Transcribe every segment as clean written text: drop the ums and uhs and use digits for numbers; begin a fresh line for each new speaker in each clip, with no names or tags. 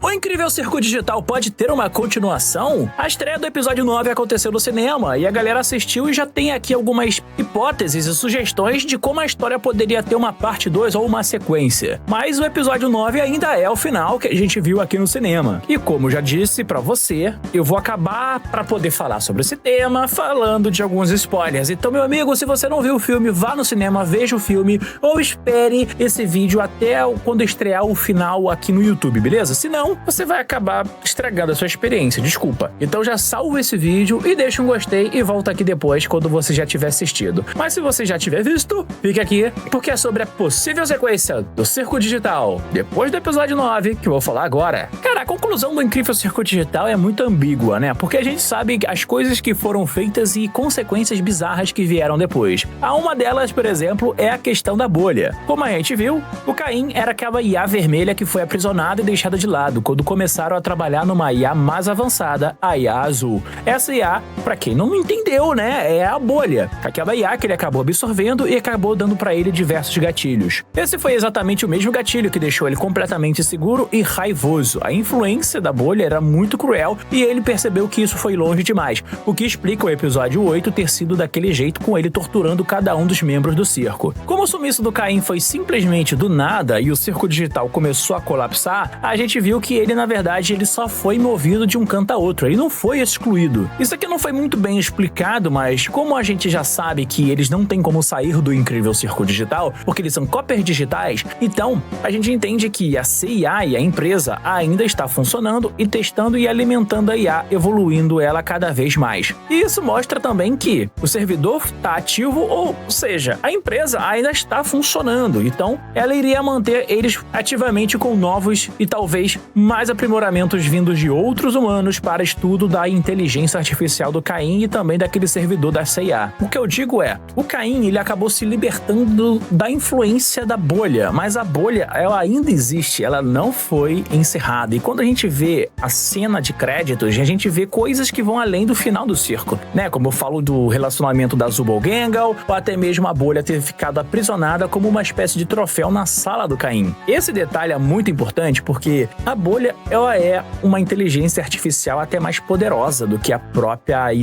O Incrível Circo Digital pode ter uma continuação? A estreia do episódio 9 aconteceu no cinema e a galera assistiu e já tem aqui algumas hipóteses e sugestões de como a história poderia ter uma parte 2 ou uma sequência. Mas o episódio 9 ainda é o final que a gente viu aqui no cinema. E como já disse pra você, eu vou acabar pra poder falar sobre esse tema falando de alguns spoilers. Então, meu amigo, se você não viu o filme, vá no cinema, veja o filme ou espere esse vídeo até quando estrear o final aqui no YouTube, beleza? Se não, você vai acabar estragando a sua experiência, desculpa. Então já salva esse vídeo e deixa um gostei e volta aqui depois quando você já tiver assistido. Mas se você já tiver visto, fique aqui, porque é sobre a possível sequência do Circo Digital, depois do episódio 9, que eu vou falar agora. Cara, a conclusão do Incrível Circo Digital é muito ambígua, né? Porque a gente sabe as coisas que foram feitas e consequências bizarras que vieram depois. Uma delas, por exemplo, é a questão da bolha. Como a gente viu, o Caim era aquela IA vermelha que foi aprisionada e deixada de lado quando começaram a trabalhar numa IA mais avançada, a IA azul. Essa IA, pra quem não entendeu, né, é a bolha. Aquela IA que ele acabou absorvendo e acabou dando pra ele diversos gatilhos. Esse foi exatamente o mesmo gatilho que deixou ele completamente seguro e raivoso. A influência da bolha era muito cruel e ele percebeu que isso foi longe demais, o que explica o episódio 8 ter sido daquele jeito, com ele torturando cada um dos membros do circo. Como o sumiço do Caim foi simplesmente do nada e o Circo Digital começou a colapsar, a gente viu que ele, na verdade, ele só foi movido de um canto a outro, ele não foi excluído. Isso aqui não foi muito bem explicado, mas como a gente já sabe que eles não têm como sair do Incrível Circo Digital, porque eles são cópias digitais, então a gente entende que a CIA e a empresa ainda está funcionando e testando e alimentando a IA, evoluindo ela cada vez mais. E isso mostra também que o servidor está ativo, ou seja, a empresa ainda está funcionando, então ela iria manter eles ativamente com novos e talvez mais aprimoramentos vindos de outros humanos para estudo da inteligência artificial do Caim e também daquele servidor da CIA. O que eu digo é, o Caim ele acabou se libertando da influência da bolha, mas a bolha ela ainda existe, ela não foi encerrada. E quando a gente vê a cena de créditos, a gente vê coisas que vão além do final do circo, né? Como eu falo do relacionamento da Zubal Gangal, ou até mesmo a bolha ter ficado aprisionada como uma espécie de troféu na sala do Caim. Esse detalhe é muito importante porque a bolha ela é uma inteligência artificial até mais poderosa do que a própria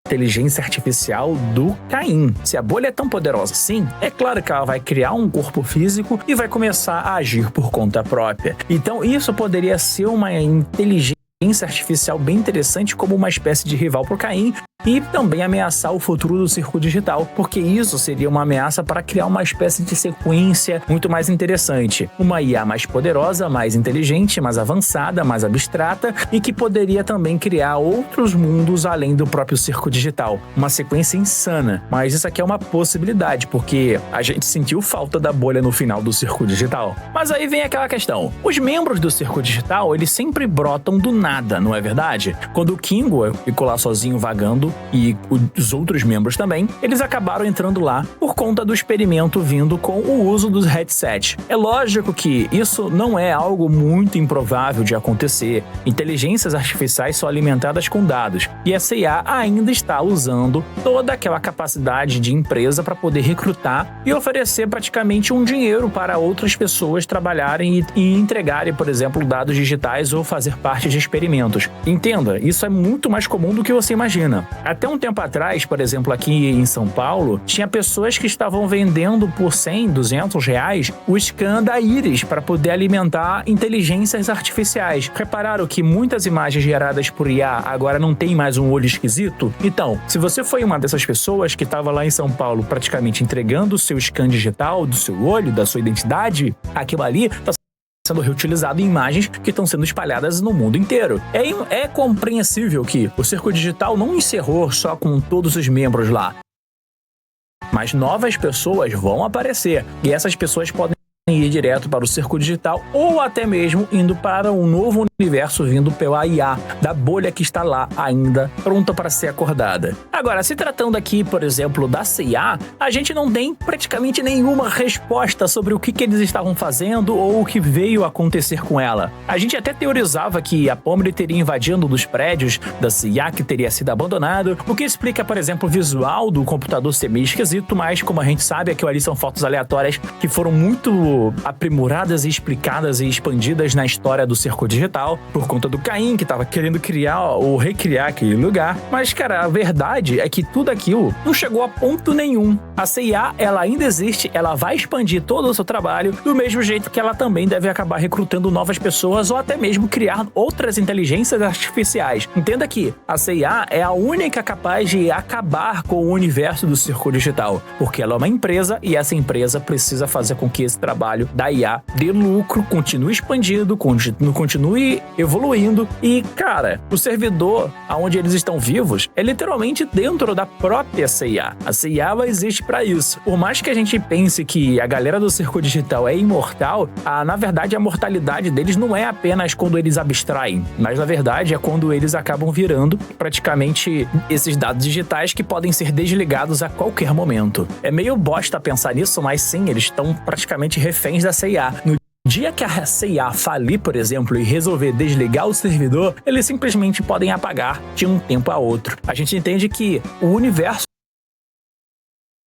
inteligência artificial do Caim. Se a bolha é tão poderosa assim, é claro que ela vai criar um corpo físico e vai começar a agir por conta própria. Então isso poderia ser uma inteligência artificial bem interessante como uma espécie de rival para o Caim e também ameaçar o futuro do Circo Digital, porque isso seria uma ameaça para criar uma espécie de sequência muito mais interessante. Uma IA mais poderosa, mais inteligente, mais avançada, mais abstrata e que poderia também criar outros mundos além do próprio Circo Digital. Uma sequência insana, mas isso aqui é uma possibilidade, porque a gente sentiu falta da bolha no final do Circo Digital. Mas aí vem aquela questão, os membros do Circo Digital, eles sempre brotam do nada, não é verdade? Quando o Kingo ficou lá sozinho vagando, e os outros membros também, eles acabaram entrando lá por conta do experimento vindo com o uso dos headsets. É lógico que isso não é algo muito improvável de acontecer. Inteligências artificiais são alimentadas com dados, e a CIA ainda está usando toda aquela capacidade de empresa para poder recrutar e oferecer praticamente um dinheiro para outras pessoas trabalharem e entregarem, por exemplo, dados digitais ou fazer parte de experimentos. Entenda, isso é muito mais comum do que você imagina. Até um tempo atrás, por exemplo, aqui em São Paulo, tinha pessoas que estavam vendendo por 100, 200 reais o scan da íris para poder alimentar inteligências artificiais. Repararam que muitas imagens geradas por IA agora não tem mais um olho esquisito? Então, se você foi uma dessas pessoas que estava lá em São Paulo praticamente entregando o seu scan digital do seu olho, da sua identidade, aquilo ali está sendo reutilizado em imagens que estão sendo espalhadas no mundo inteiro. É compreensível que o Circo Digital não encerrou só com todos os membros lá, mas novas pessoas vão aparecer, e essas pessoas podem ir direto para o Circo Digital ou até mesmo indo para um novo universo vindo pela IA da bolha que está lá ainda pronta para ser acordada. Agora, se tratando aqui, por exemplo, da CIA, a gente não tem praticamente nenhuma resposta sobre o que eles estavam fazendo ou o que veio acontecer com ela. A gente até teorizava que a Pomni teria invadido um dos prédios da CIA que teria sido abandonado, o que explica, por exemplo, o visual do computador ser meio esquisito, mas como a gente sabe, aquilo ali são fotos aleatórias que foram muito sendo aprimoradas e explicadas e expandidas na história do circo digital, por conta do Caim, que tava querendo criar ou recriar aquele lugar. Mas, cara, a verdade é que tudo aquilo não chegou a ponto nenhum. A CIA, ela ainda existe, ela vai expandir todo o seu trabalho, do mesmo jeito que ela também deve acabar recrutando novas pessoas ou até mesmo criar outras inteligências artificiais. Entenda que a CIA é a única capaz de acabar com o universo do circo digital, porque ela é uma empresa e essa empresa precisa fazer com que esse trabalho da IA dê lucro, continue expandindo, continue evoluindo e, cara, o servidor onde eles estão vivos é literalmente dentro da própria CIA. A CIA existe para isso. Por mais que a gente pense que a galera do circo digital é imortal, na verdade a mortalidade deles não é apenas quando eles abstraem, mas na verdade é quando eles acabam virando praticamente esses dados digitais que podem ser desligados a qualquer momento. É meio bosta pensar nisso, mas sim, eles estão praticamente reféns da CIA. No dia que a CIA falir, por exemplo, e resolver desligar o servidor, eles simplesmente podem apagar de um tempo a outro. A gente entende que o universo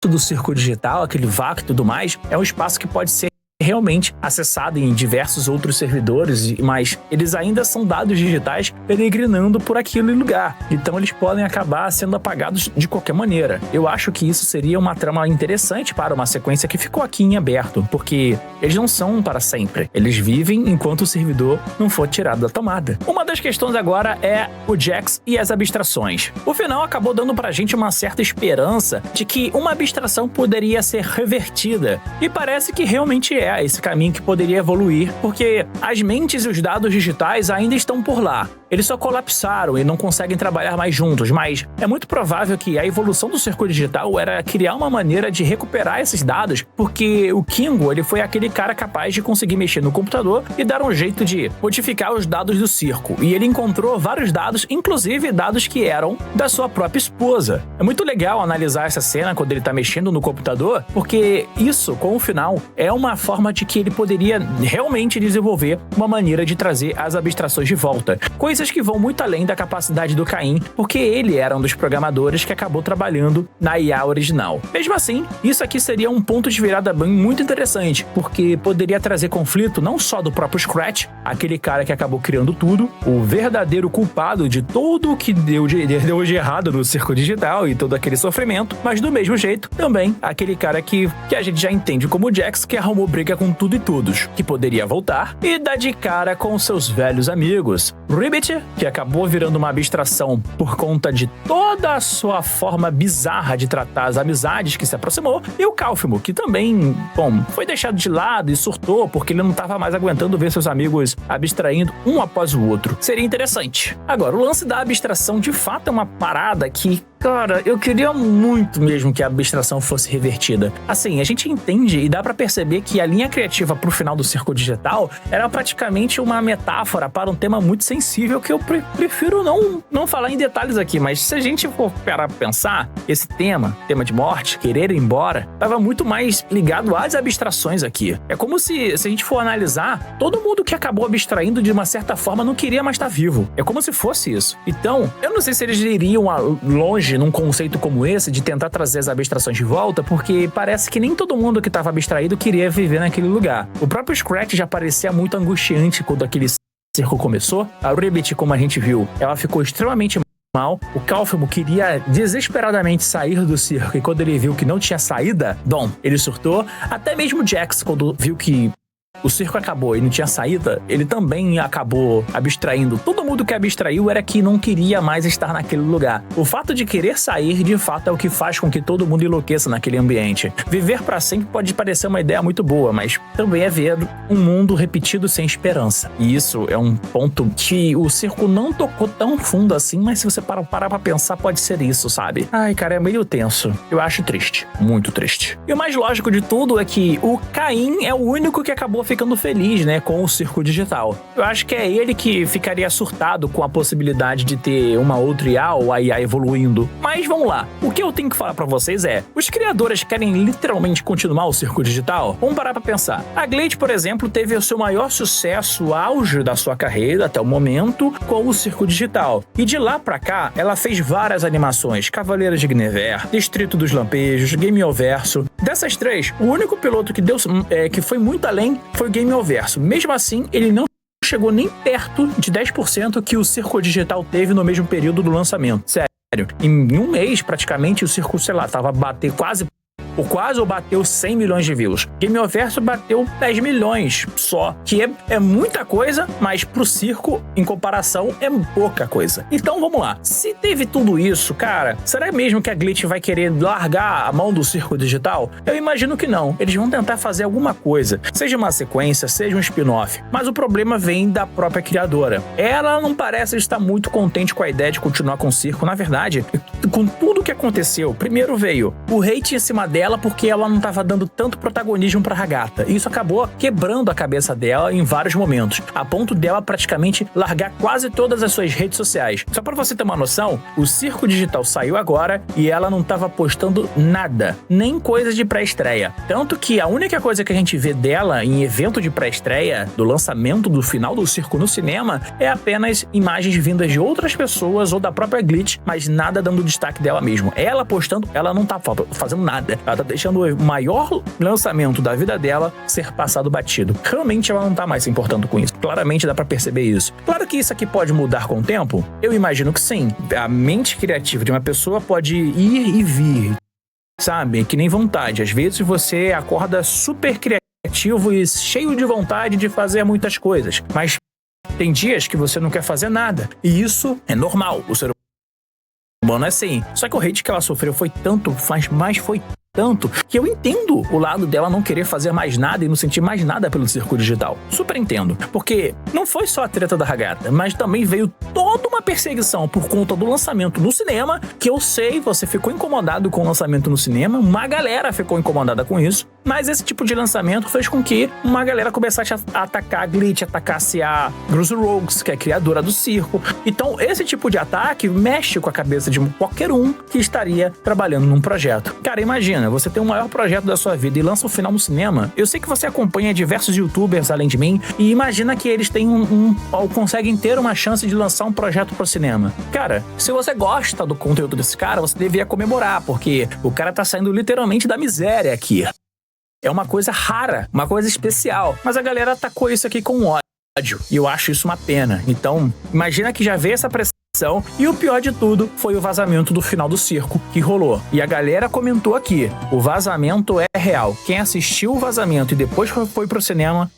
do circo digital, aquele vácuo e tudo mais, é um espaço que pode ser realmente acessado em diversos outros servidores, mas eles ainda são dados digitais peregrinando por aquele lugar. Então eles podem acabar sendo apagados de qualquer maneira. Eu acho que isso seria uma trama interessante para uma sequência que ficou aqui em aberto, porque eles não são para sempre. Eles vivem enquanto o servidor não for tirado da tomada. Uma das questões agora é o Jax e as abstrações. O final acabou dando pra gente uma certa esperança de que uma abstração poderia ser revertida, e parece que realmente é esse caminho que poderia evoluir, porque as mentes e os dados digitais ainda estão por lá. Eles só colapsaram e não conseguem trabalhar mais juntos, mas é muito provável que a evolução do circo digital era criar uma maneira de recuperar esses dados, porque o Kingo, ele foi aquele cara capaz de conseguir mexer no computador e dar um jeito de modificar os dados do circo, e ele encontrou vários dados, inclusive dados que eram da sua própria esposa. É muito legal analisar essa cena quando ele tá mexendo no computador, porque isso, com o final, é uma forma de que ele poderia realmente desenvolver uma maneira de trazer as abstrações de volta. Coisas que vão muito além da capacidade do Caim, porque ele era um dos programadores que acabou trabalhando na IA original. Mesmo assim, isso aqui seria um ponto de virada bem muito interessante, porque poderia trazer conflito não só do próprio Scratch, aquele cara que acabou criando tudo, o verdadeiro culpado de tudo o que deu de errado no circo digital e todo aquele sofrimento, mas do mesmo jeito, também aquele cara que a gente já entende como Jax, que arrumou briga com tudo e todos, que poderia voltar e dar de cara com seus velhos amigos. Ribbit, que acabou virando uma abstração por conta de toda a sua forma bizarra de tratar as amizades que se aproximou, e o Calfimo, que também, foi deixado de lado e surtou porque ele não estava mais aguentando ver seus amigos abstraindo um após o outro. Seria interessante. Agora, o lance da abstração de fato é uma parada que, cara, eu queria muito mesmo que a abstração fosse revertida. Assim, a gente entende e dá pra perceber que a linha criativa pro final do circo digital era praticamente uma metáfora para um tema muito sensível que eu prefiro não falar em detalhes aqui, mas se a gente for parar pra pensar, esse tema de morte, querer ir embora, tava muito mais ligado às abstrações aqui. É como se a gente for analisar, todo mundo que acabou abstraindo de uma certa forma não queria mais estar vivo. É como se fosse isso. Então, eu não sei se eles iriam longe num conceito como esse de tentar trazer as abstrações de volta, porque parece que nem todo mundo que estava abstraído queria viver naquele lugar. O próprio Scratch já parecia muito angustiante quando aquele circo começou. A Ribbit, como a gente viu, ela ficou extremamente mal. O Calfimo queria desesperadamente sair do circo e quando ele viu que não tinha saída, ele surtou. Até mesmo Jax, quando viu que o circo acabou e não tinha saída, ele também acabou abstraindo. Todo mundo que abstraiu era que não queria mais estar naquele lugar. O fato de querer sair, de fato, é o que faz com que todo mundo enlouqueça naquele ambiente. Viver pra sempre pode parecer uma ideia muito boa, mas também é ver um mundo repetido sem esperança. E isso é um ponto que o circo não tocou tão fundo assim, mas se você parar pra pensar, pode ser isso, sabe? Ai, cara, é meio tenso. Eu acho triste. Muito triste. E o mais lógico de tudo é que o Caim é o único que acabou ficando feliz, né, com o circo digital. Eu acho que é ele que ficaria surtado com a possibilidade de ter uma outra IA ou a IA evoluindo. Mas vamos lá. O que eu tenho que falar pra vocês é, os criadores querem literalmente continuar o circo digital? Vamos parar pra pensar. A Glade, por exemplo, teve o seu maior sucesso, o auge da sua carreira até o momento, com o circo digital. E de lá pra cá, ela fez várias animações. Cavaleiros de Gnever, Distrito dos Lampejos, Gameoverso. Dessas três, o único piloto que foi muito além foi o Gameoverso. Mesmo assim, ele não chegou nem perto de 10% que o Circo Digital teve no mesmo período do lançamento. Sério, em um mês, praticamente, o Circo, sei lá, tava a bater quase ou bateu 100 milhões de views. Gameoverso bateu 10 milhões só, que é muita coisa, mas pro circo, em comparação, é pouca coisa. Então vamos lá. Se teve tudo isso, cara, será mesmo que a Glitch vai querer largar a mão do circo digital? Eu imagino que não. Eles vão tentar fazer alguma coisa, seja uma sequência, seja um spin-off. Mas o problema vem da própria criadora. Ela não parece estar muito contente com a ideia de continuar com o circo. Na verdade, com tudo que aconteceu, primeiro veio o hate em cima dela porque ela não estava dando tanto protagonismo para Ragata. E isso acabou quebrando a cabeça dela em vários momentos, a ponto dela praticamente largar quase todas as suas redes sociais. Só para você ter uma noção, o Circo Digital saiu agora e ela não estava postando nada, nem coisa de pré-estreia. Tanto que a única coisa que a gente vê dela em evento de pré-estreia, do lançamento do final do circo no cinema, é apenas imagens vindas de outras pessoas ou da própria Glitch, mas nada dando destaque dela mesmo. Ela postando, ela não tá fazendo nada. Ela tá deixando o maior lançamento da vida dela ser passado batido. Realmente ela não tá mais se importando com isso. Claramente dá pra perceber isso. Claro que isso aqui pode mudar com o tempo. Eu imagino que sim. A mente criativa de uma pessoa pode ir e vir, sabe? Que nem vontade. Às vezes você acorda super criativo e cheio de vontade de fazer muitas coisas. Mas tem dias que você não quer fazer nada. E isso é normal. O ser humano é assim. Só que o hate que ela sofreu foi tanto, mas foi tanto que eu entendo o lado dela não querer fazer mais nada e não sentir mais nada pelo circo digital. Super entendo. Porque não foi só a treta da Ragata, mas também veio toda uma perseguição por conta do lançamento no cinema, que eu sei, você ficou incomodado com o lançamento no cinema, uma galera ficou incomodada com isso, mas esse tipo de lançamento fez com que uma galera começasse a atacar a Glitch, atacasse a Bruce Rogues, que é a criadora do circo. Então, esse tipo de ataque mexe com a cabeça de qualquer um que estaria trabalhando num projeto. Cara, imagina, você tem o maior projeto da sua vida e lança o final no cinema. Eu sei que você acompanha diversos youtubers além de mim e imagina que eles têm conseguem ter uma chance de lançar um projeto pro cinema. Cara, se você gosta do conteúdo desse cara, você deveria comemorar, porque o cara tá saindo literalmente da miséria aqui. É uma coisa rara, uma coisa especial. Mas a galera atacou isso aqui com ódio. E eu acho isso uma pena. Então, imagina que já veio essa pressão. E o pior de tudo foi o vazamento do final do circo que rolou. E a galera comentou aqui, o vazamento é real. Quem assistiu o vazamento e depois foi pro cinema,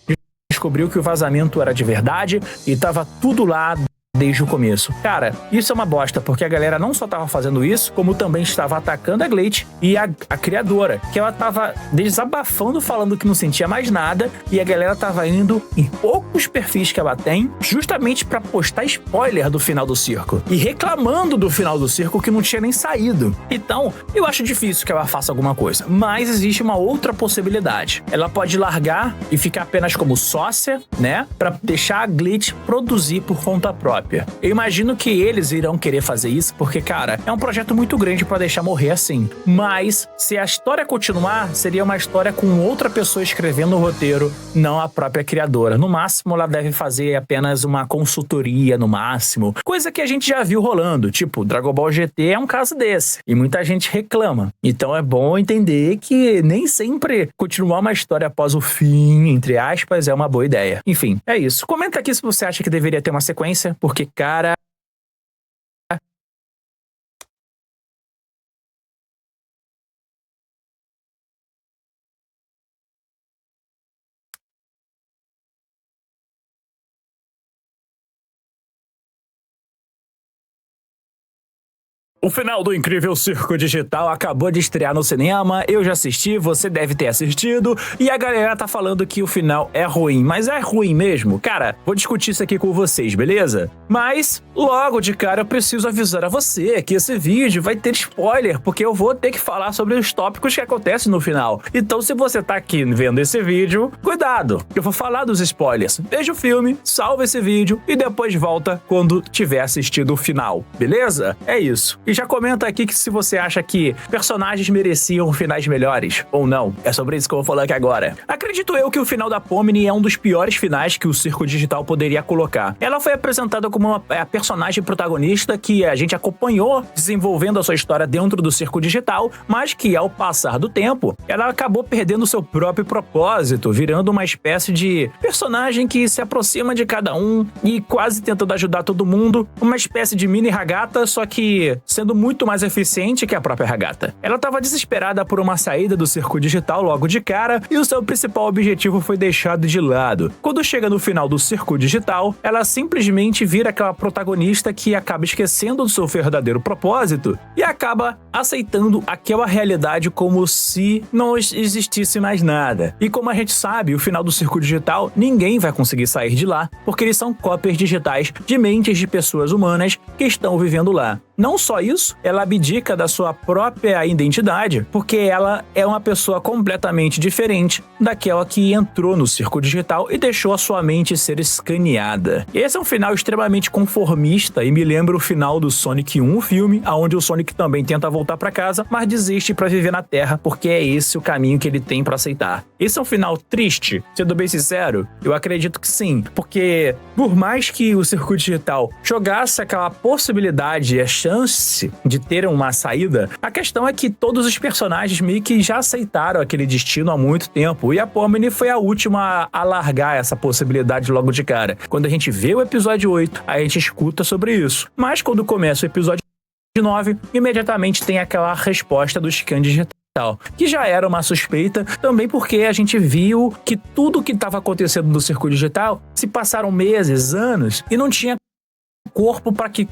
descobriu que o vazamento era de verdade e tava tudo lá desde o começo. Cara, isso é uma bosta, porque a galera não só tava fazendo isso, como também estava atacando a Glitch e a criadora, que ela tava desabafando, falando que não sentia mais nada, e a galera tava indo em poucos perfis que ela tem, justamente pra postar spoiler do final do circo, e reclamando do final do circo que não tinha nem saído. Então, eu acho difícil que ela faça alguma coisa, mas existe uma outra possibilidade. Ela pode largar e ficar apenas como sócia, né, pra deixar a Glitch produzir por conta própria. Eu imagino que eles irão querer fazer isso porque, cara, é um projeto muito grande pra deixar morrer assim. Mas, se a história continuar, seria uma história com outra pessoa escrevendo o roteiro, não a própria criadora. No máximo, ela deve fazer apenas uma consultoria, no máximo. Coisa que a gente já viu rolando. Tipo, Dragon Ball GT é um caso desse. E muita gente reclama. Então é bom entender que nem sempre continuar uma história após o fim, entre aspas, é uma boa ideia. Enfim, é isso. Comenta aqui se você acha que deveria ter uma sequência, porque, cara, o final do Incrível Circo Digital acabou de estrear no cinema, eu já assisti, você deve ter assistido, e a galera tá falando que o final é ruim. Mas é ruim mesmo? Cara, vou discutir isso aqui com vocês, beleza? Mas, logo de cara, eu preciso avisar a você que esse vídeo vai ter spoiler, porque eu vou ter que falar sobre os tópicos que acontecem no final. Então, se você tá aqui vendo esse vídeo, cuidado, eu vou falar dos spoilers. Veja o filme, salva esse vídeo e depois volta quando tiver assistido o final, beleza? É isso. E já comenta aqui que se você acha que personagens mereciam finais melhores ou não. É sobre isso que eu vou falar aqui agora. Acredito eu que o final da Pomni é um dos piores finais que o Circo Digital poderia colocar. Ela foi apresentada como a personagem protagonista que a gente acompanhou desenvolvendo a sua história dentro do Circo Digital, mas que ao passar do tempo, ela acabou perdendo seu próprio propósito, virando uma espécie de personagem que se aproxima de cada um e quase tentando ajudar todo mundo, uma espécie de mini Hagata, só que sendo muito mais eficiente que a própria Hagata. Ela estava desesperada por uma saída do Circo Digital logo de cara e o seu principal objetivo foi deixado de lado. Quando chega no final do Circo Digital, ela simplesmente vira aquela protagonista que acaba esquecendo do seu verdadeiro propósito e acaba aceitando aquela realidade como se não existisse mais nada. E como a gente sabe, o final do Circo Digital, ninguém vai conseguir sair de lá, porque eles são cópias digitais de mentes de pessoas humanas que estão vivendo lá. Não só isso, ela abdica da sua própria identidade, porque ela é uma pessoa completamente diferente daquela que entrou no Circo Digital e deixou a sua mente ser escaneada. Esse é um final extremamente conformista e me lembra o final do Sonic 1 filme, onde o Sonic também tenta voltar para casa, mas desiste para viver na Terra, porque é esse o caminho que ele tem para aceitar. Esse é um final triste, sendo bem sincero, eu acredito que sim, porque por mais que o Circo Digital jogasse aquela possibilidade, a chance de ter uma saída, a questão é que todos os personagens meio que já aceitaram aquele destino há muito tempo, e a Pomni foi a última a largar essa possibilidade logo de cara. Quando a gente vê o episódio 8, a gente escuta sobre isso. Mas quando começa o episódio 9, imediatamente tem aquela resposta do scan digital, que já era uma suspeita, também porque a gente viu que tudo que estava acontecendo no Circo Digital se passaram meses, anos, e não tinha corpo para que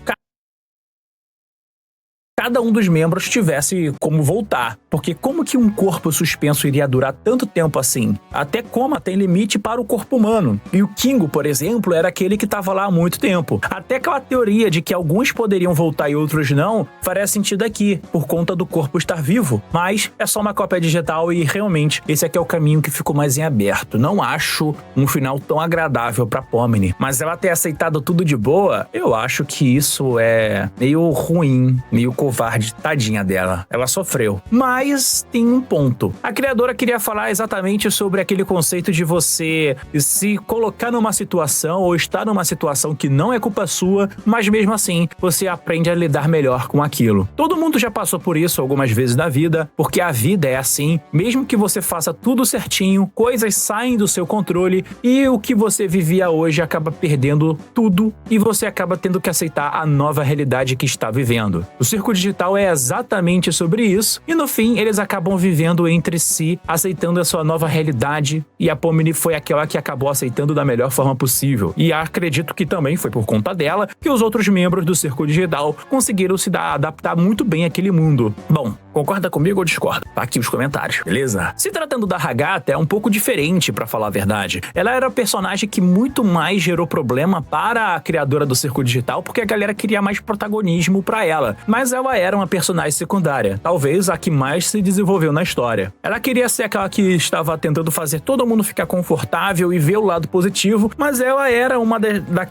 cada um dos membros tivesse como voltar. Porque como que um corpo suspenso iria durar tanto tempo assim? Até coma tem limite para o corpo humano. E o Kingo, por exemplo, era aquele que estava lá há muito tempo. Até aquela teoria de que alguns poderiam voltar e outros não, faria sentido aqui, por conta do corpo estar vivo. Mas é só uma cópia digital e realmente esse aqui é o caminho que ficou mais em aberto. Não acho um final tão agradável para Pomni. Mas ela ter aceitado tudo de boa, eu acho que isso é meio ruim, meio covarde, tadinha dela. Ela sofreu. Mas tem um ponto. A criadora queria falar exatamente sobre aquele conceito de você se colocar numa situação ou estar numa situação que não é culpa sua, mas mesmo assim você aprende a lidar melhor com aquilo. Todo mundo já passou por isso algumas vezes na vida, porque a vida é assim. Mesmo que você faça tudo certinho, coisas saem do seu controle e o que você vivia hoje acaba perdendo tudo e você acaba tendo que aceitar a nova realidade que está vivendo. O Circo Digital é exatamente sobre isso e no fim eles acabam vivendo entre si, aceitando a sua nova realidade, e a Pomni foi aquela que acabou aceitando da melhor forma possível. E acredito que também foi por conta dela que os outros membros do Circo Digital conseguiram se adaptar muito bem àquele mundo. Bom, concorda comigo ou discorda? Tá aqui os comentários, beleza? Se tratando da Hagata, é um pouco diferente, pra falar a verdade. Ela era a personagem que muito mais gerou problema para a criadora do Circo Digital, porque a galera queria mais protagonismo pra ela. Mas ela era uma personagem secundária, talvez a que mais se desenvolveu na história. Ela queria ser aquela que estava tentando fazer todo mundo ficar confortável e ver o lado positivo, mas ela era uma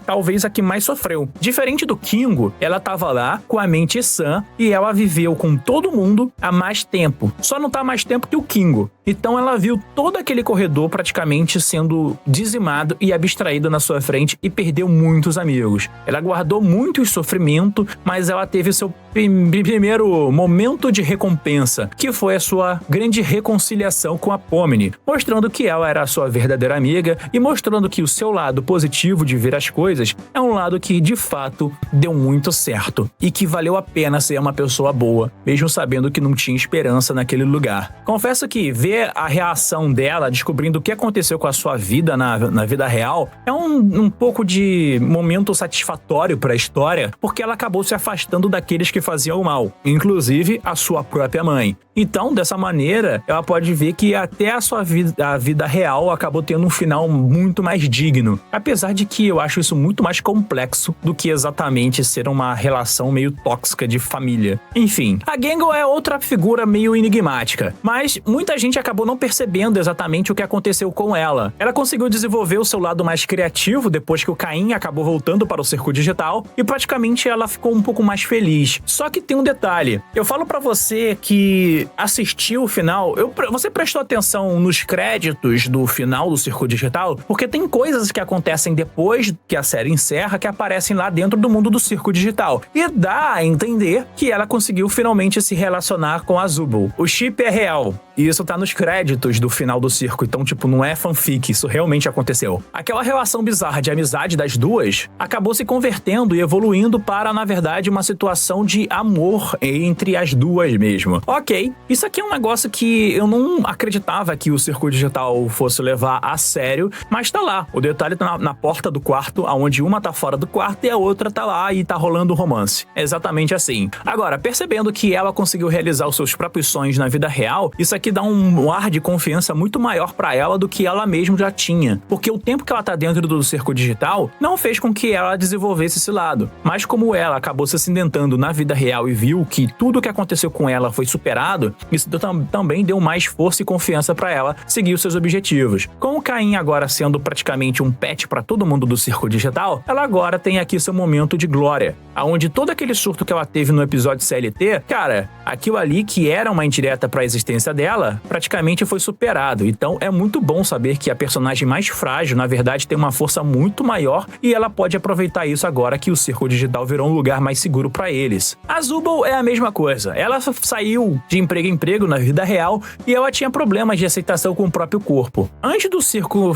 talvez a que mais sofreu. Diferente do Kingo, ela tava lá com a mente sã e ela viveu com todo mundo há mais tempo. Só não tá mais tempo que o Kingo. Então ela viu todo aquele corredor praticamente sendo dizimado e abstraído na sua frente e perdeu muitos amigos. Ela guardou muito sofrimento, mas ela teve seu primeiro momento de recompensa, que foi a sua grande reconciliação com a Pomni, mostrando que ela era a sua verdadeira amiga e mostrando que o seu lado positivo de ver as coisas é um lado que de fato deu muito certo e que valeu a pena ser uma pessoa boa, mesmo sabendo que não tinha esperança naquele lugar. Confesso que ver a reação dela descobrindo o que aconteceu com a sua vida na vida real é um pouco de momento satisfatório para a história, porque ela acabou se afastando daqueles que faziam o mal, inclusive a sua própria mãe. Então, dessa maneira, ela pode ver que até a vida real acabou tendo um final muito mais digno, apesar de que eu acho isso muito mais complexo do que exatamente ser uma relação meio tóxica de família. Enfim, a Gangle é outra figura meio enigmática. Mas muita gente acabou não percebendo exatamente o que aconteceu com ela. Ela conseguiu desenvolver o seu lado mais criativo depois que o Caim acabou voltando para o circo digital e praticamente ela ficou um pouco mais feliz. Só que tem um detalhe. Eu falo pra você que assistiu o final, você prestou atenção nos créditos do final do circo digital? Porque tem coisas que acontecem depois que a série encerra que aparecem lá dentro do mundo do circo digital. E dá a entender que ela conseguiu finalmente se relacionar com a Zubul. O chip é real. E isso tá nos créditos do final do circo. Então, não é fanfic. Isso realmente aconteceu. Aquela relação bizarra de amizade das duas acabou se convertendo e evoluindo para, na verdade, uma situação de amor entre as duas mesmo. Ok, isso aqui é um negócio que eu não acreditava que o circo digital fosse levar a sério, mas tá lá. O detalhe tá na porta do quarto, onde uma tá fora do quarto e a outra tá lá e tá rolando romance. É exatamente assim. Agora, percebendo que ela conseguiu realizar os seus próprios sonhos na vida real, isso aqui dá um ar de confiança muito maior pra ela do que ela mesma já tinha. Porque o tempo que ela tá dentro do circo digital não fez com que ela desenvolvesse esse lado. Mas como ela acabou se acidentando na vida real e viu que tudo o que aconteceu com ela foi superado, isso também deu mais força e confiança pra ela seguir os seus objetivos. Com o Caim agora sendo praticamente um pet pra todo mundo do circo digital, ela agora tem aqui seu momento de glória, aonde todo aquele surto que ela teve no episódio CLT, cara, aquilo ali que era uma indireta pra existência dela, praticamente foi superado. Então é muito bom saber que a personagem mais frágil, na verdade, tem uma força muito maior e ela pode aproveitar isso agora que o circo digital virou um lugar mais seguro pra eles. A Zubul é a mesma coisa. Ela saiu de emprego em emprego na vida real e ela tinha problemas de aceitação com o próprio corpo. Antes do circo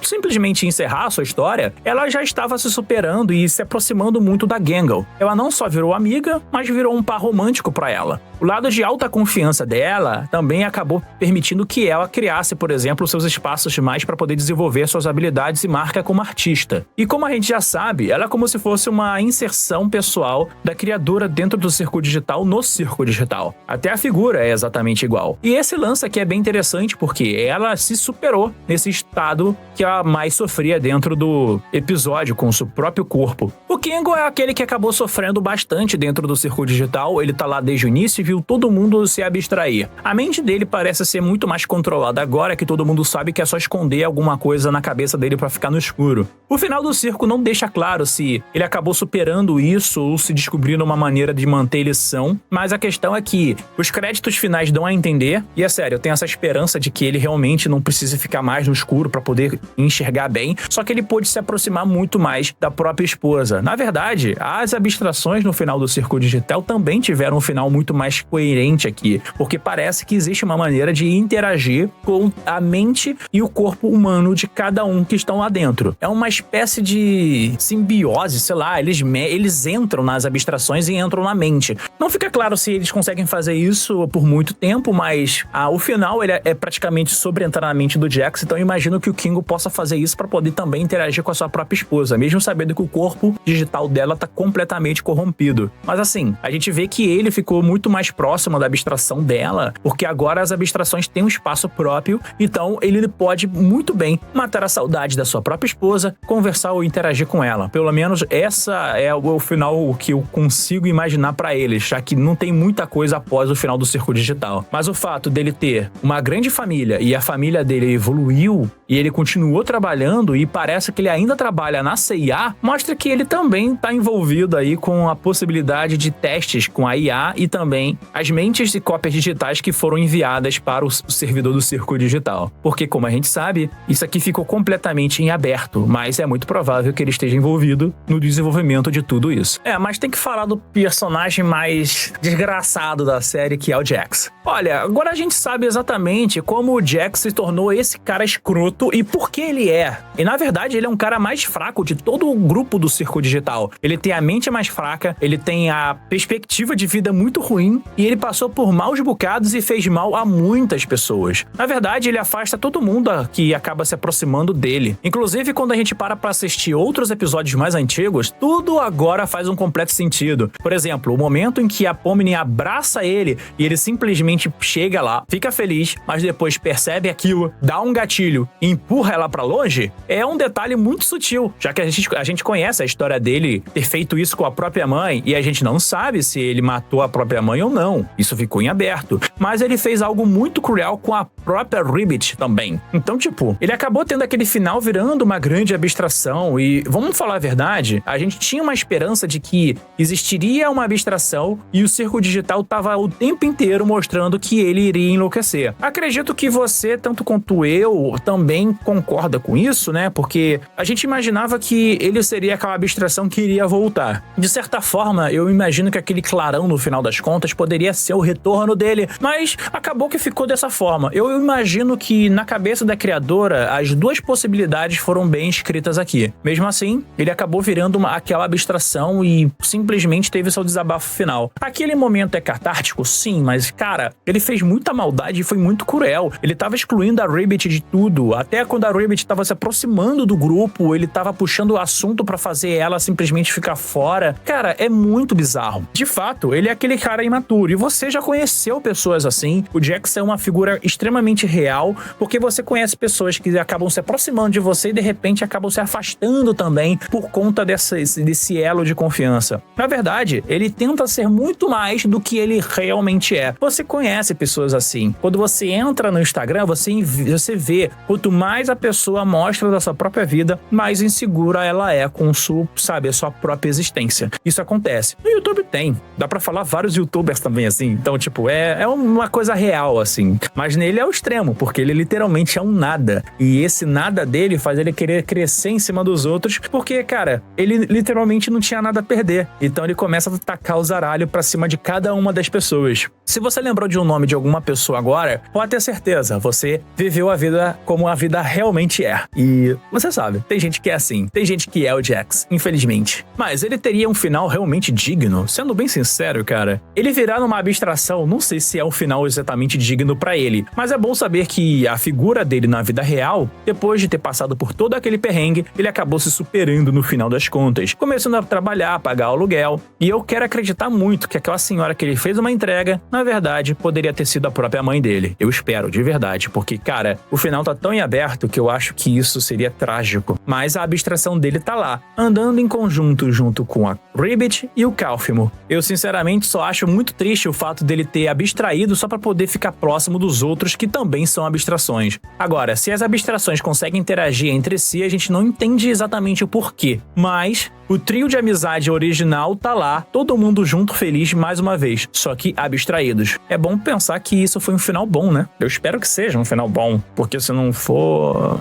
simplesmente encerrar a sua história, ela já estava se superando e se aproximando muito da Gangle. Ela não só virou amiga, mas virou um par romântico pra ela. O lado de alta confiança dela também acabou permitindo que ela criasse, por exemplo, seus espaços mais para poder desenvolver suas habilidades e marca como artista. E como a gente já sabe, ela é como se fosse uma inserção pessoal da criadora dentro do circo digital no circo digital. Até a figura é exatamente igual. E esse lance aqui é bem interessante porque ela se superou nesse estado que ela mais sofria dentro do episódio com o seu próprio corpo. O Kingo é aquele que acabou sofrendo bastante dentro do circo digital, ele tá lá desde o início e viu todo mundo se abstrair. A mente dele parece ser muito mais controlada agora que todo mundo sabe que é só esconder alguma coisa na cabeça dele pra ficar no escuro. O final do circo não deixa claro se ele acabou superando isso ou se descobrindo uma maneira de manter ele são, mas a questão é que os créditos finais dão a entender, e é sério, eu tenho essa esperança de que ele realmente não precise ficar mais no escuro pra poder enxergar bem, só que ele pôde se aproximar muito mais da própria esposa. Na verdade, as abstrações no final do circo digital também tiveram um final muito mais coerente aqui, porque parece que existe uma maneira de interagir com a mente e o corpo humano de cada um que estão lá dentro. É uma espécie de simbiose, sei lá, eles entram nas abstrações e entram na mente. Não fica claro se eles conseguem fazer isso por muito tempo, mas o final ele é praticamente sobre entrar na mente do Jax, então eu imagino que o Kingo possa fazer isso para poder também interagir com a sua própria esposa, mesmo sabendo que o corpo digital dela tá completamente corrompido. Mas assim, a gente vê que ele ficou muito mais próximo da abstração dela, porque agora as abstrações têm um espaço próprio, então ele pode muito bem matar a saudade da sua própria esposa, conversar ou interagir com ela. Pelo menos essa é o final que eu consigo imaginar pra eles, já que não tem muita coisa após o final do circo digital. Mas o fato dele ter uma grande família e a família dele evoluiu e ele continuou trabalhando e parece que ele ainda trabalha na CIA, mostra que ele também tá envolvido aí com a possibilidade de testes com a IA e também as mentes e cópias digitais que foram enviadas para o servidor do circo digital. Porque, como a gente sabe, isso aqui ficou completamente em aberto, mas é muito provável que ele esteja envolvido no desenvolvimento de tudo isso. Mas tem que falar do personagem mais desgraçado da série, que é o Jax. Olha, agora a gente sabe exatamente como o Jax se tornou esse cara escroto e por que ele é. E na verdade ele é um cara mais fraco de todo o grupo do circo digital. Ele tem a mente mais fraca, ele tem a perspectiva de vida muito ruim e ele passou por maus bocados e fez mal a muitas pessoas. Na verdade, ele afasta todo mundo que acaba se aproximando dele. Inclusive, quando a gente para pra assistir outros episódios mais antigos, tudo agora faz um completo sentido. Por exemplo, o momento em que a Pomni abraça ele e ele simplesmente chega lá, fica feliz, mas depois percebe aquilo, dá um gatilho e empurra ela pra longe, é um detalhe muito sutil, já que a gente conhece a história dele ter feito isso com a própria mãe e a gente não sabe se ele matou a própria mãe ou não. Isso ficou em aberto. Mas ele fez algo muito cruel com a própria Ribbit também. Então, tipo, ele acabou tendo aquele final virando uma grande abstração e, vamos falar a verdade, a gente tinha uma esperança de que existiria uma abstração e o circo digital tava o tempo inteiro mostrando que ele iria enlouquecer. Acredito que você, tanto quanto eu, também concorda com isso, né? Porque a gente imaginava que ele seria aquela abstração que iria voltar. De certa forma, eu imagino que aquele clarão no final das contas poderia ser o retorno dele, mas acabou que ficou dessa forma. Eu imagino que na cabeça da criadora, as duas possibilidades foram bem escritas aqui. Mesmo assim, ele acabou virando aquela abstração e simplesmente teve seu desabafo final. Aquele momento é catártico? Sim, mas cara, ele fez muita maldade e foi muito cruel. Ele tava excluindo a Ribbit de tudo. Até quando a Ribbit tava se aproximando do grupo, ele tava puxando o assunto pra fazer ela simplesmente ficar fora. Cara, é muito bizarro. De fato, ele é aquele cara imaturo. E você já conheceu pessoas assim. O Jax é uma figura extremamente real, porque você conhece pessoas que acabam se aproximando de você e de repente acabam se afastando também por conta desse elo de confiança. Na verdade, ele tenta ser muito mais do que ele realmente é. Você conhece pessoas assim. Quando você entra no Instagram, você vê, quanto mais a pessoa mostra da sua própria vida, mais insegura ela é com a sua própria existência. Isso acontece. No YouTube tem. Dá pra falar vários YouTubers também assim. Então, tipo, é uma coisa real, assim. Mas nele é o extremo, porque ele literalmente é um nada. E esse nada dele faz ele querer crescer em cima dos outros, porque, cara, ele literalmente não tinha nada a perder. Então ele começa a tacar o zaralho pra cima de cada uma das pessoas. Se você lembrou de um nome de alguma pessoa agora, pode ter certeza, você viveu a vida como a vida realmente é. E você sabe, tem gente que é assim, tem gente que é o Jax, infelizmente. Mas ele teria um final realmente digno? Sendo bem sincero, cara, ele virar numa abstração, não sei se é um final exatamente digno pra ele, mas é bom saber que a figura dele na vida real, depois de ter passado por todo aquele perrengue, ele acabou se superando no final das contas, começando a trabalhar, pagar o aluguel, e eu quero acreditar muito que aquela senhora que ele fez uma entrega, na verdade, poderia ter sido a própria mãe dele. Eu espero, de verdade, porque, cara, o final tá tão em aberto que eu acho que isso seria trágico. Mas a abstração dele tá lá, andando em conjunto junto com a Ribbit e o Calfimo. Eu, sinceramente, só acho muito triste o fato dele ter abstraído só pra poder ficar próximo dos outros que também são abstrações. Agora, se as abstrações conseguem interagir entre si, a gente não entende exatamente o porquê. Mas o trio de amizade original tá lá, todo mundo junto, feliz mais uma vez, só que abstraídos. É bom pensar que isso foi um final bom, né? Eu espero que seja um final bom, porque se não for,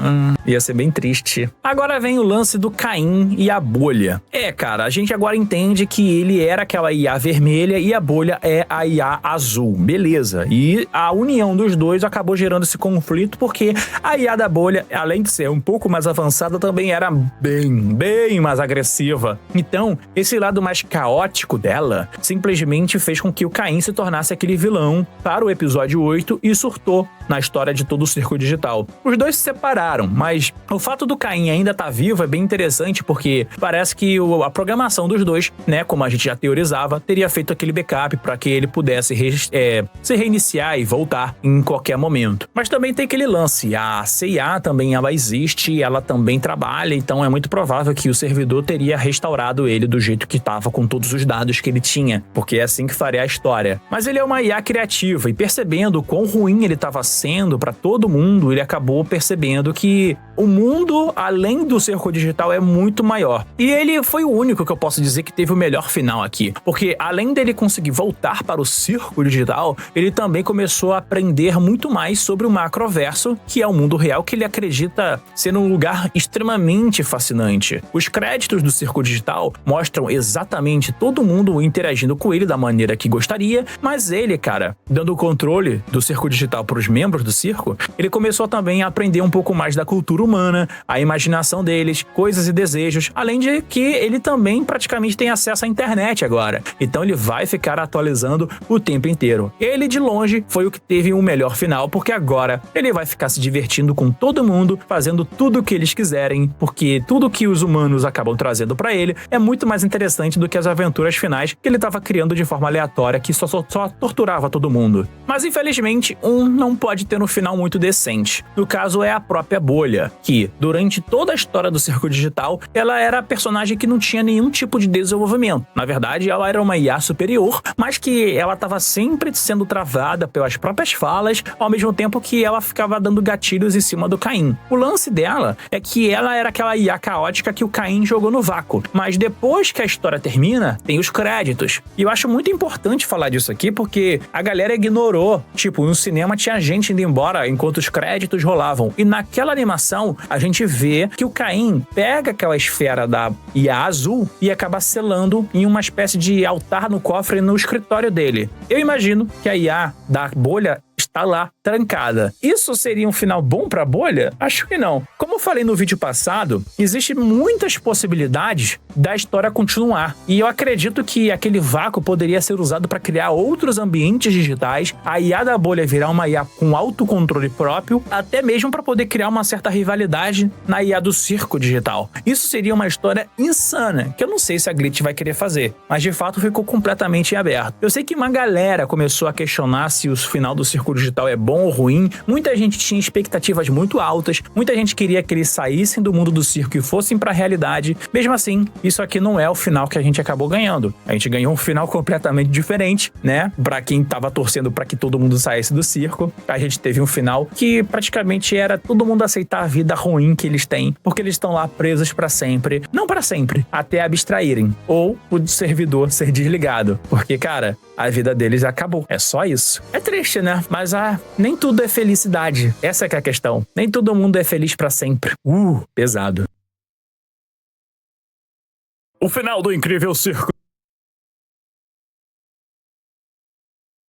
ia ser bem triste. Agora vem o lance do Caim e a bolha. Cara, a gente agora entende que ele era aquela IA vermelha e a bolha é a IA azul, beleza. E a união dos dois acabou gerando esse conflito, porque a IA da bolha, além de ser um pouco mais avançada, também era bem mais agressiva. Então, esse lado mais caótico dela simplesmente fez com que o Caim se tornasse aquele vilão para o episódio 8 e surtou na história de todo o circo digital. Os dois se separaram, mas o fato do Caim ainda estar vivo é bem interessante, porque parece que a programação dos dois, né, como a gente já teorizava, teria feito aquele backup para que ele pudesse se reiniciar e voltar em qualquer momento. Mas também tem aquele lance, a CIA também ela existe, ela também trabalha, então é muito provável que o servidor teria restaurado ele do jeito que estava, com todos os dados que ele tinha, porque é assim que faria a história. Mas ele é uma IA criativa, e percebendo o quão ruim ele estava sendo para todo mundo, ele acabou percebendo que o mundo, além do circo digital, é muito maior. E ele foi o único que eu posso dizer que teve o melhor final aqui, porque além dele conseguir voltar para o circo digital, ele também começou a aprender muito mais sobre o macroverso, que é o mundo real que ele acredita ser um lugar extremamente fascinante. Os créditos do circo digital mostram exatamente todo mundo interagindo com ele da maneira que gostaria, mas ele, cara, dando o controle do circo digital para os membros do circo, ele começou também a aprender um pouco mais da cultura humana, a imaginação deles, coisas e desejos, além de que ele também praticamente tem acesso à internet agora. Então ele vai ficar atualizando o tempo inteiro. Ele, de longe, ele foi o que teve um melhor final, porque agora ele vai ficar se divertindo com todo mundo, fazendo tudo o que eles quiserem, porque tudo que os humanos acabam trazendo pra ele é muito mais interessante do que as aventuras finais que ele tava criando de forma aleatória, que só torturava todo mundo. Mas infelizmente, não pode ter um final muito decente. No caso é a própria Bolha, que durante toda a história do Circo Digital, ela era a personagem que não tinha nenhum tipo de desenvolvimento. Na verdade, ela era uma IA superior, mas que ela estava sempre sendo travada pelas próprias falas, ao mesmo tempo que ela ficava dando gatilhos em cima do Caim. O lance dela é que ela era aquela IA caótica que o Caim jogou no vácuo. Mas depois que a história termina, tem os créditos. E eu acho muito importante falar disso aqui, porque a galera ignorou. Tipo, no cinema tinha gente indo embora enquanto os créditos rolavam. E naquela animação, a gente vê que o Caim pega aquela esfera da IA azul e acaba selando em uma espécie de altar no cofre no escritório dele. Eu imagino que a IA da Bolha está lá, trancada. Isso seria um final bom pra Bolha? Acho que não. Como eu falei no vídeo passado, existem muitas possibilidades da história continuar. E eu acredito que aquele vácuo poderia ser usado para criar outros ambientes digitais, a IA da Bolha virar uma IA com autocontrole próprio, até mesmo para poder criar uma certa rivalidade na IA do Circo Digital. Isso seria uma história insana, que eu não sei se a Glitch vai querer fazer, mas de fato ficou completamente em aberto. Eu sei que uma galera começou a questionar se o final do Circo Digital é bom ou ruim, muita gente tinha expectativas muito altas, muita gente queria que eles saíssem do mundo do circo e fossem pra realidade. Mesmo assim, isso aqui não é o final que a gente acabou ganhando. A gente ganhou um final completamente diferente, né? Pra quem tava torcendo pra que todo mundo saísse do circo, a gente teve um final que praticamente era todo mundo aceitar a vida ruim que eles têm, porque eles estão lá presos pra sempre. Não pra sempre, até abstraírem. Ou o servidor ser desligado. Porque, cara, a vida deles acabou. É só isso. É triste, né? Mas nem tudo é felicidade. Essa que é a questão. Nem todo mundo é feliz pra sempre. Pesado. O final do Incrível Circo